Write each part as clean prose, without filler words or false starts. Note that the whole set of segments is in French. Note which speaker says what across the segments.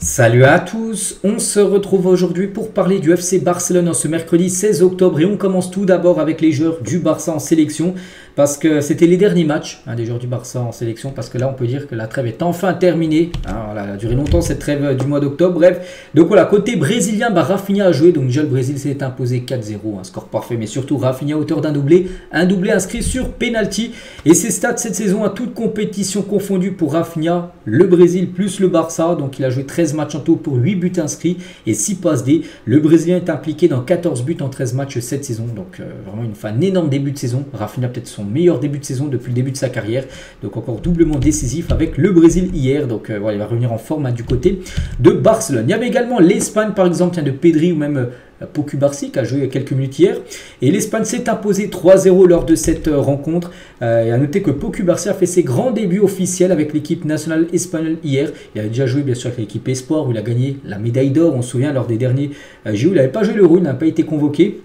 Speaker 1: Salut à tous, on se retrouve aujourd'hui pour parler du FC Barcelone en ce mercredi 16 octobre et on commence tout d'abord avec les joueurs du Barça en sélection parce que c'était les derniers matchs des joueurs du Barça en sélection parce que là on peut dire que la trêve est enfin terminée. Voilà, elle a duré longtemps cette trêve du mois d'octobre, bref. Donc voilà, côté brésilien, Rafinha a joué, donc déjà le Brésil s'est imposé 4-0, un score parfait, mais surtout Rafinha auteur d'un doublé, un doublé inscrit sur penalty et ses stats cette saison à toute compétition confondue pour Rafinha, le Brésil plus le Barça, donc il a joué 13 matchs en tout pour 8 buts inscrits et 6 passes D. Le Brésilien est impliqué dans 14 buts en 13 matchs cette saison, donc vraiment un énorme début de saison. Rafinha peut-être son meilleur début de saison depuis le début de sa carrière, donc encore doublement décisif avec le Brésil hier, donc voilà, il va revenir en forme du côté de Barcelone. Il y avait également l'Espagne par exemple, de Pedri ou même Pau Cubarsí qui a joué quelques minutes hier et l'Espagne s'est imposée 3-0 lors de cette rencontre. Et à noter que Pau Cubarsí a fait ses grands débuts officiels avec l'équipe nationale espagnole hier. Il a déjà joué bien sûr avec l'équipe Espoir où il a gagné la médaille d'or, on se souvient lors des derniers JO. Il n'avait pas joué l'Euro, il n'a pas été convoqué.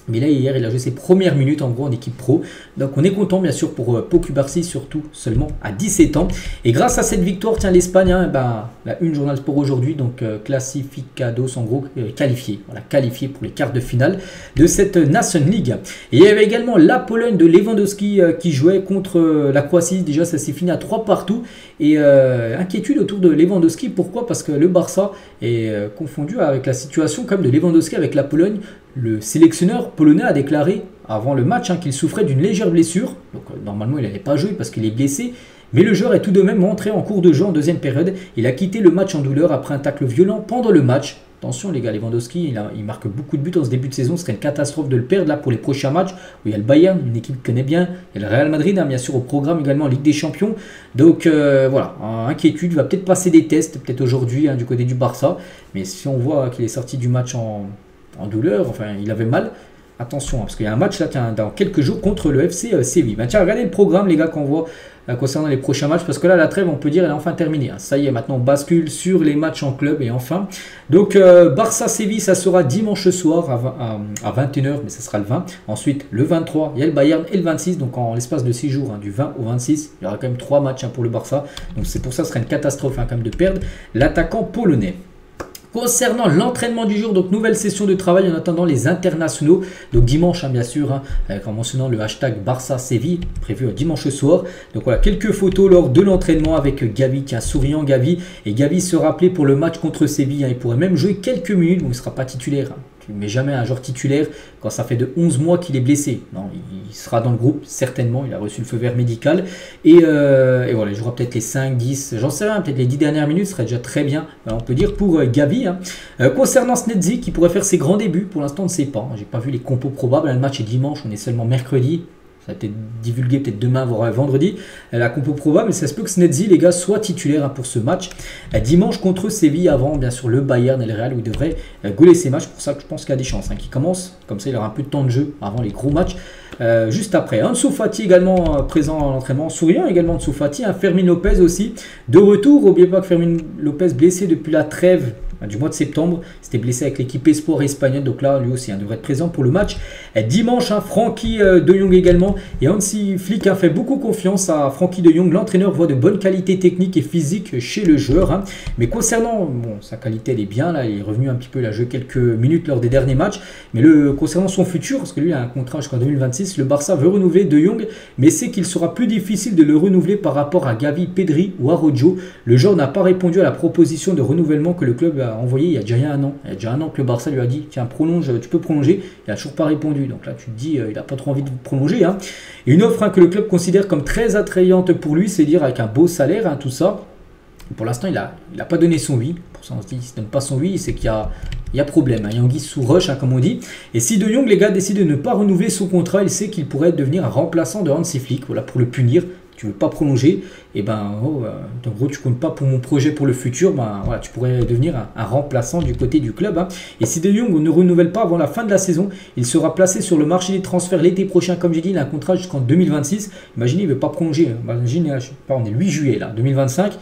Speaker 1: Mais là, hier, il a joué ses premières minutes en gros en équipe pro. Donc, on est content, bien sûr, pour Pau Cubarsí, surtout seulement à 17 ans. Et grâce à cette victoire, tiens, l'Espagne, la une Journal Sport aujourd'hui, donc classificados, en gros, qualifié. Voilà, qualifié pour les quarts de finale de cette Nation League. Et il y avait également la Pologne de Lewandowski qui jouait contre la Croatie. Déjà, ça s'est fini à 3 partout. Et inquiétude autour de Lewandowski. Pourquoi? Parce que le Barça est confondu avec la situation comme de Lewandowski avec la Pologne. Le sélectionneur polonais a déclaré avant le match qu'il souffrait d'une légère blessure. Donc normalement il n'allait pas jouer parce qu'il est blessé. Mais le joueur est tout de même rentré en cours de jeu en deuxième période. Il a quitté le match en douleur après un tacle violent pendant le match. Attention les gars, Lewandowski, il marque beaucoup de buts en ce début de saison. Ce serait une catastrophe de le perdre là pour les prochains matchs. Où il y a le Bayern, une équipe qui connaît bien. Il y a le Real Madrid, bien sûr, au programme également en Ligue des Champions. Donc voilà, inquiétude, il va peut-être passer des tests, peut-être aujourd'hui du côté du Barça. Mais si on voit qu'il est sorti du match en douleur, enfin il avait mal, attention, parce qu'il y a un match là dans quelques jours contre le FC Séville. Tiens, regardez le programme les gars qu'on voit concernant les prochains matchs, parce que là la trêve on peut dire elle est enfin terminée. Ça y est, maintenant on bascule sur les matchs en club et enfin. Donc Barça-Séville, ça sera dimanche soir à 21h, mais ça sera le 20. Ensuite le 23, il y a le Bayern et le 26, donc en l'espace de 6 jours, du 20 au 26, il y aura quand même 3 matchs pour le Barça. Donc c'est pour ça que ce serait une catastrophe quand même de perdre l'attaquant polonais. Concernant l'entraînement du jour, donc nouvelle session de travail en attendant les internationaux. Donc dimanche, bien sûr, en mentionnant le hashtag Barça-Séville, prévu dimanche soir. Donc voilà, quelques photos lors de l'entraînement avec Gavi, qui est un souriant Gavi. Et Gavi sera appelé pour le match contre Séville. Il pourrait même jouer quelques minutes, bon, il ne sera pas titulaire. Tu ne mets jamais un joueur titulaire quand ça fait de 11 mois qu'il est blessé. Non, il sera dans le groupe, certainement. Il a reçu le feu vert médical. Et voilà, il jouera peut-être les 5, 10, j'en sais rien, peut-être les 10 dernières minutes, ce serait déjà très bien, on peut dire, pour Gavi. Concernant Snedzi, qui pourrait faire ses grands débuts, pour l'instant, on ne sait pas. J'ai pas vu les compos probables. Le match est dimanche, on est seulement mercredi. Ça va être divulgué peut-être demain, voire vendredi. La compo probable, mais ça se peut que Snedzi, les gars, soit titulaire pour ce match. Dimanche contre Séville, avant bien sûr le Bayern et le Real, où il devrait gauler ses matchs. Pour ça que je pense qu'il y a des chances qu'il commence. Comme ça, il aura un peu de temps de jeu avant les gros matchs. Juste après, Ansu Fati également présent à l'entraînement, souriant également Ansu Fati. Fermin Lopez aussi de retour. N'oubliez pas que Fermin Lopez blessé depuis la trêve du mois de septembre, s'était blessé avec l'équipe Espoir espagnole, donc là lui aussi devrait être présent pour le match. Dimanche, Frenkie de Jong également, et Hansi Flick fait beaucoup confiance à Frenkie de Jong. L'entraîneur voit de bonnes qualités techniques et physiques chez le joueur, mais concernant sa qualité, elle est bien là, il est revenu un petit peu, il a joué quelques minutes lors des derniers matchs, mais concernant son futur, parce que lui il a un contrat jusqu'en 2026, le Barça veut renouveler de Jong, mais c'est qu'il sera plus difficile de le renouveler par rapport à Gavi, Pedri ou Araujo. Le joueur n'a pas répondu à la proposition de renouvellement que le club a envoyé il y a déjà un an. Il y a déjà un an que le Barça lui a dit tiens, prolonge, tu peux prolonger. Il n'a toujours pas répondu. Donc là, tu te dis, il n'a pas trop envie de prolonger. Et une offre que le club considère comme très attrayante pour lui, c'est dire avec un beau salaire, tout ça. Pour l'instant, il n'a pas donné son oui. Pour ça, on se dit, s'il ne donne pas son oui, c'est qu'il y a problème. Il y a anguille sous roche, comme on dit. Et si De Jong, les gars, décide de ne pas renouveler son contrat, il sait qu'il pourrait devenir un remplaçant de Hansi Flick. Voilà, pour le punir. Tu ne veux pas prolonger, et en gros tu comptes pas pour mon projet pour le futur, voilà, tu pourrais devenir un remplaçant du côté du club. Et si De Jong ne renouvelle pas avant la fin de la saison, il sera placé sur le marché des transferts l'été prochain. Comme j'ai dit, il a un contrat jusqu'en 2026. Imaginez, il ne veut pas prolonger. Imaginez, je sais pas, on est 8 juillet là, 2025.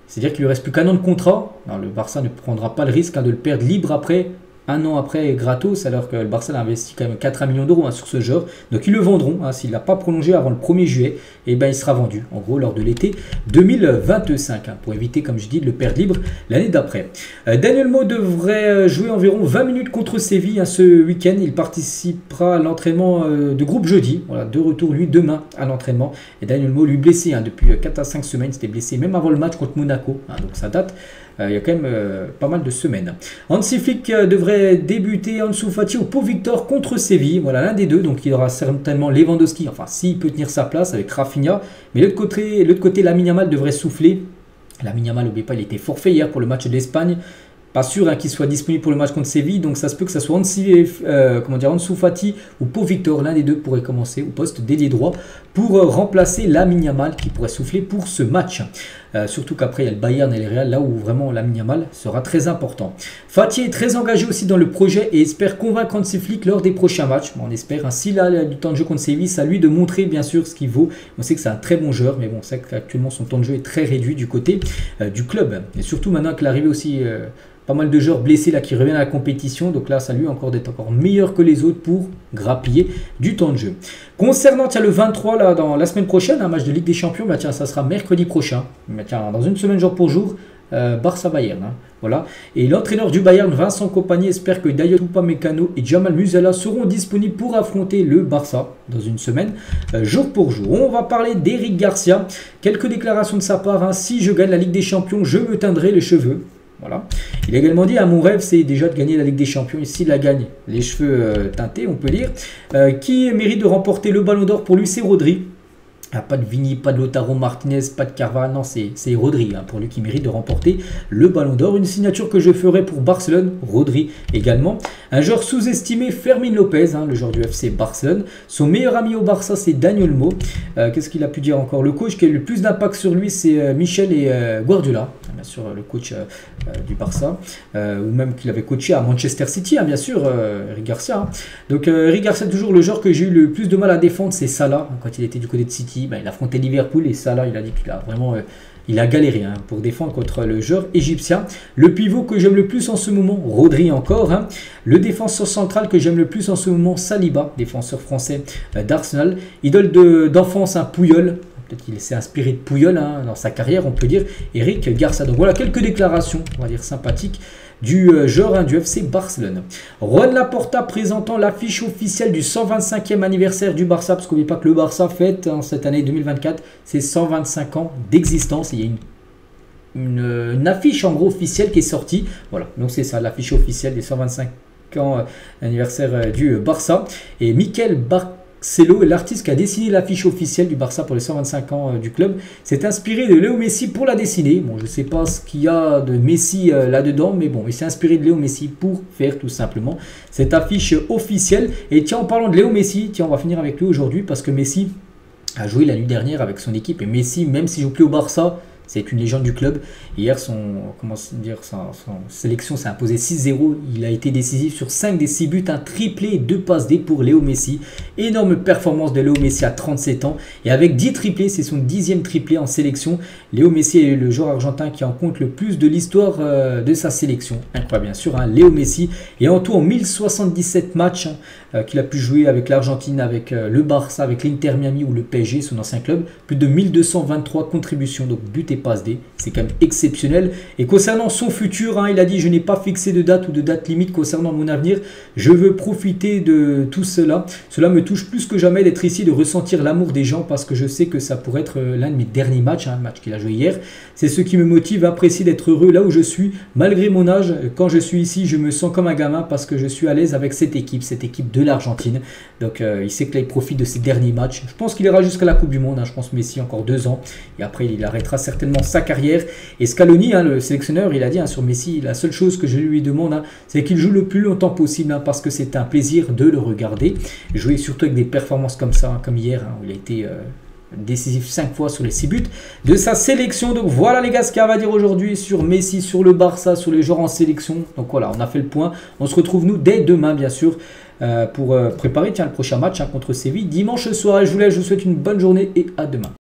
Speaker 1: C'est-à-dire qu'il ne lui reste plus qu'un an de contrat. Alors, le Barça ne prendra pas le risque de le perdre libre après un an après gratos, alors que le Barça a investi quand même 4 millions d'euros sur ce joueur. Donc ils le vendront, s'il n'a pas prolongé avant le 1er juillet, et ben il sera vendu en gros lors de l'été 2025, pour éviter, comme je dis, de le perdre libre l'année d'après. Dani Olmo devrait jouer environ 20 minutes contre Séville ce week-end. Il participera à l'entraînement de groupe jeudi. Voilà, de retour lui demain à l'entraînement. Et Dani Olmo lui blessé depuis 4 à 5 semaines, c'était blessé même avant le match contre Monaco, donc ça date. Il y a quand même pas mal de semaines. Hansi Flick devrait débuter Ansu Fati ou Pau Victor contre Séville. Voilà, l'un des deux. Donc il y aura certainement Lewandowski. Enfin, s'il peut tenir sa place avec Rafinha. Mais l'autre côté, Lamine Yamal devrait souffler. Lamine Yamal, n'oubliez pas, il était forfait hier pour le match d'Espagne. Pas sûr qu'il soit disponible pour le match contre Séville, donc ça se peut que ça soit Ansu Fati ou Pau Victor, l'un des deux pourrait commencer au poste d'ailier droit pour remplacer Lamine Yamal qui pourrait souffler pour ce match. Surtout qu'après il y a le Bayern et le Real, là où vraiment Lamine Yamal sera très important. Fati est très engagé aussi dans le projet et espère convaincre Hansi Flick lors des prochains matchs. On espère, s'il a du temps de jeu contre Séville, c'est à lui de montrer bien sûr ce qu'il vaut. On sait que c'est un très bon joueur, mais bon, c'est qu'actuellement son temps de jeu est très réduit du côté du club. Et surtout maintenant que l'arrivée aussi... pas mal de joueurs blessés là qui reviennent à la compétition. Donc là, ça lui encore d'être encore meilleur que les autres pour grappiller du temps de jeu. Concernant le 23, là, dans la semaine prochaine, un match de Ligue des Champions, bah, tiens, ça sera mercredi prochain. Bah, tiens, dans une semaine jour pour jour, Barça-Bayern. Voilà. Et l'entraîneur du Bayern, Vincent Kompany, espère que Dayot Upamecano et Jamal Musiala seront disponibles pour affronter le Barça dans une semaine, jour pour jour. On va parler d'Eric Garcia. Quelques déclarations de sa part. Si je gagne la Ligue des Champions, je me teindrai les cheveux. Voilà. Il a également dit, mon rêve c'est déjà de gagner la Ligue des Champions, et s'il la gagne, les cheveux teintés on peut dire. Qui mérite de remporter le Ballon d'Or pour lui, c'est Rodri. Pas de Vini, pas de Lautaro Martinez, pas de Carvajal, non c'est Rodri pour lui qui mérite de remporter le Ballon d'Or. Une signature que je ferai pour Barcelone, Rodri également. Un joueur sous-estimé, Fermin Lopez, le joueur du FC Barcelone. Son meilleur ami au Barça, c'est Dani Olmo. Qu'est-ce qu'il a pu dire encore? Le coach qui a eu le plus d'impact sur lui, c'est Michel et Guardiola, bien sûr le coach du Barça, ou même qu'il avait coaché à Manchester City, bien sûr, Eric Garcia. Donc Eric Garcia, toujours le joueur que j'ai eu le plus de mal à défendre, c'est Salah, quand il était du côté de City. Il affrontait Liverpool et Salah, il a dit qu'il a vraiment il a galéré pour défendre contre le joueur égyptien. Le pivot que j'aime le plus en ce moment, Rodri encore. Le défenseur central que j'aime le plus en ce moment, Saliba, défenseur français d'Arsenal. Idole d'enfance, Puyol. Peut-être qu'il s'est inspiré de Puyol dans sa carrière, on peut dire. Eric Garcia. Donc voilà quelques déclarations, on va dire sympathiques, du joueur du FC Barcelone. Juan Laporta présentant l'affiche officielle du 125e anniversaire du Barça, parce qu'on n'oublie pas que le Barça fête cette année 2024 ses 125 ans d'existence. Il y a une affiche en gros officielle qui est sortie. Voilà, donc c'est ça, l'affiche officielle des 125 ans anniversaire du Barça. Et Mikel Barcelo, l'artiste qui a dessiné l'affiche officielle du Barça pour les 125 ans du club, s'est inspiré de Léo Messi pour la dessiner. Bon, je ne sais pas ce qu'il y a de Messi là-dedans, mais bon, il s'est inspiré de Léo Messi pour faire tout simplement cette affiche officielle. Et tiens, en parlant de Léo Messi, tiens, on va finir avec lui aujourd'hui parce que Messi a joué la nuit dernière avec son équipe. Et Messi, même s'il ne joue plus au Barça, c'est une légende du club. Hier, sa sélection s'est imposée 6-0. Il a été décisif sur 5 des 6 buts, un triplé et 2 passes D pour Léo Messi. Énorme performance de Léo Messi à 37 ans. Et avec 10 triplés, c'est son 10e triplé en sélection. Léo Messi est le joueur argentin qui en compte le plus de l'histoire de sa sélection. Incroyable, bien sûr, Léo Messi. Et en tout, en 1077 matchs qu'il a pu jouer avec l'Argentine, avec le Barça, avec l'Inter Miami ou le PSG, son ancien club. Plus de 1223 contributions, donc but et passe D. C'est quand même exceptionnel. Et concernant son futur, il a dit: je n'ai pas fixé de date ou de date limite concernant mon avenir. Je veux profiter de tout cela. Cela me touche plus que jamais d'être ici, de ressentir l'amour des gens parce que je sais que ça pourrait être l'un de mes derniers matchs, un match qu'il a joué hier. C'est ce qui me motive à apprécier d'être heureux là où je suis. Malgré mon âge, quand je suis ici, je me sens comme un gamin parce que je suis à l'aise avec cette équipe de l'Argentine. Donc il sait que là il profite de ses derniers matchs. Je pense qu'il ira jusqu'à la Coupe du Monde. Je pense Messi encore 2 ans. Et après il arrêtera certainement sa carrière. Et Scaloni, le sélectionneur, il a dit sur Messi, la seule chose que je lui demande, c'est qu'il joue le plus longtemps possible parce que c'est un plaisir de le regarder. Jouer surtout avec des performances comme ça, comme hier, où il a été décisif 5 fois sur les 6 buts de sa sélection. Donc voilà les gars ce qu'il y a à dire aujourd'hui sur Messi, sur le Barça, sur les joueurs en sélection. Donc voilà, on a fait le point. On se retrouve nous dès demain bien sûr pour préparer le prochain match contre Séville dimanche soir. Je vous souhaite une bonne journée et à demain.